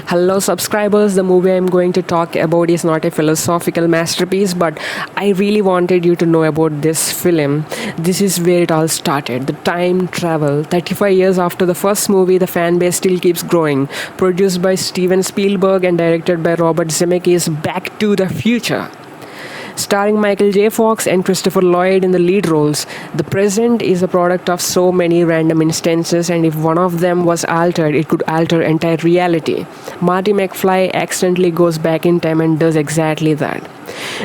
Hello, subscribers. The movie I'm going to talk about is not a philosophical masterpiece, but I really wanted you to know about this film. This is where it all started. The time travel. 35 years after the first movie, the fan base still keeps growing. Produced by Steven Spielberg and directed by Robert Zemeckis, Back to the Future, starring Michael J. Fox and Christopher Lloyd in the lead roles. The present is a product of so many random instances, and if one of them was altered, it could alter entire reality. Marty McFly accidentally goes back in time and does exactly that.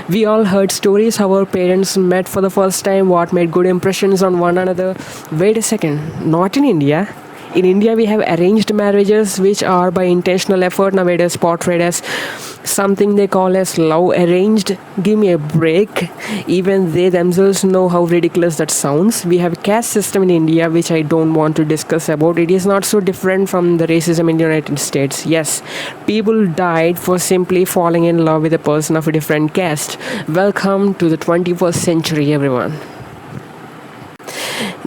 We all heard stories how our parents met for the first time, what made good impressions on one another. Wait a second, not in India. In India, we have arranged marriages, which are by intentional effort nowadays portrayed as something they call as love arranged. Give me a break. Even they themselves know how ridiculous that sounds. We have a caste system in India, which I don't want to discuss about. It is not so different from the racism in the United States. Yes, people died for simply falling in love with a person of a different caste. Welcome to the 21st century, everyone.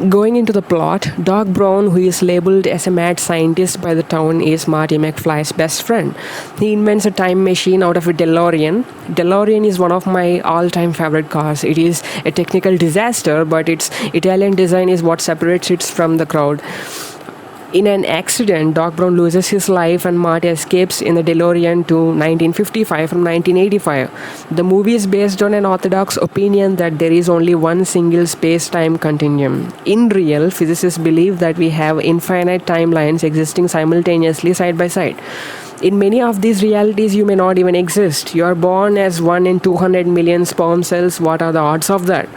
Going into the plot, Doc Brown, who is labeled as a mad scientist by the town, is Marty McFly's best friend. He invents a time machine out of a DeLorean. DeLorean is one of my all-time favorite cars. It is a technical disaster, but its Italian design is what separates it from the crowd. In an accident, Doc Brown loses his life and Marty escapes in the DeLorean to 1955 from 1985. The movie is based on an orthodox opinion that there is only one single space-time continuum. In real, physicists believe that we have infinite timelines existing simultaneously side by side. In many of these realities, you may not even exist. You are born as 1 in 200 million sperm cells. What are the odds of that?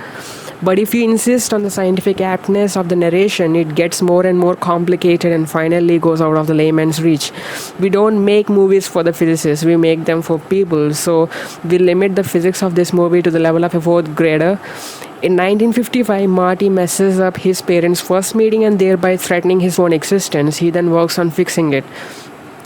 But if you insist on the scientific aptness of the narration, it gets more and more complicated and finally goes out of the layman's reach. We don't make movies for the physicists, we make them for people. So we limit the physics of this movie to the level of a fourth grader. In 1955, Marty messes up his parents' first meeting and thereby threatening his own existence. He then works on fixing it.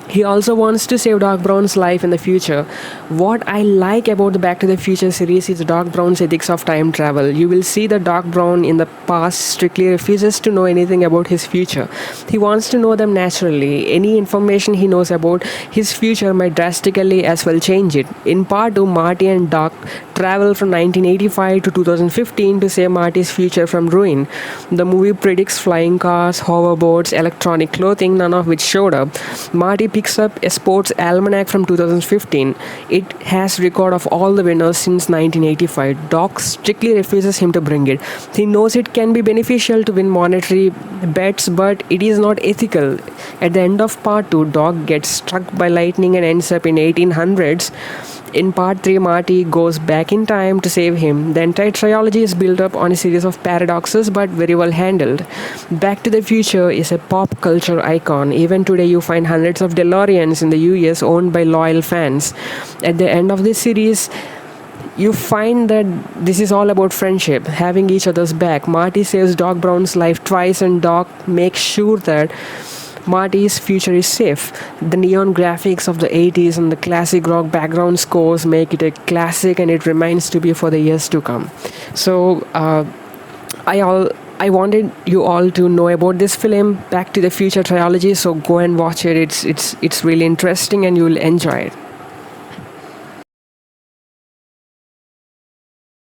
He also wants to save Doc Brown's life in the future. What I like about the Back to the Future series is Doc Brown's ethics of time travel. You will see that Doc Brown in the past strictly refuses to know anything about his future. He wants to know them naturally. Any information he knows about his future might drastically as well change it. In part 2, Marty and Doc travel from 1985 to 2015 to save Marty's future from ruin. The movie predicts flying cars, hoverboards, electronic clothing, none of which showed up. Marty picks up a sports almanac from 2015. It has record of all the winners since 1985. Doc strictly refuses him to bring it. He knows it can be beneficial to win monetary bets, but it is not ethical. At the end of part 2, Doc gets struck by lightning and ends up in 1800s. In part 3, Marty goes back in time to save him. The entire trilogy is built up on a series of paradoxes but very well handled. Back to the Future is a pop culture icon. Even today you find hundreds of DeLoreans in the US owned by loyal fans. At the end of this series, you find that this is all about friendship, having each other's back. Marty saves Doc Brown's life twice and Doc makes sure that Marty's future is safe. The neon graphics of the 80s and the classic rock background scores make it a classic, and it remains to be for the years to come. So I wanted you all to know about this film, Back to the Future trilogy. So go and watch it. It's really interesting and you'll enjoy it.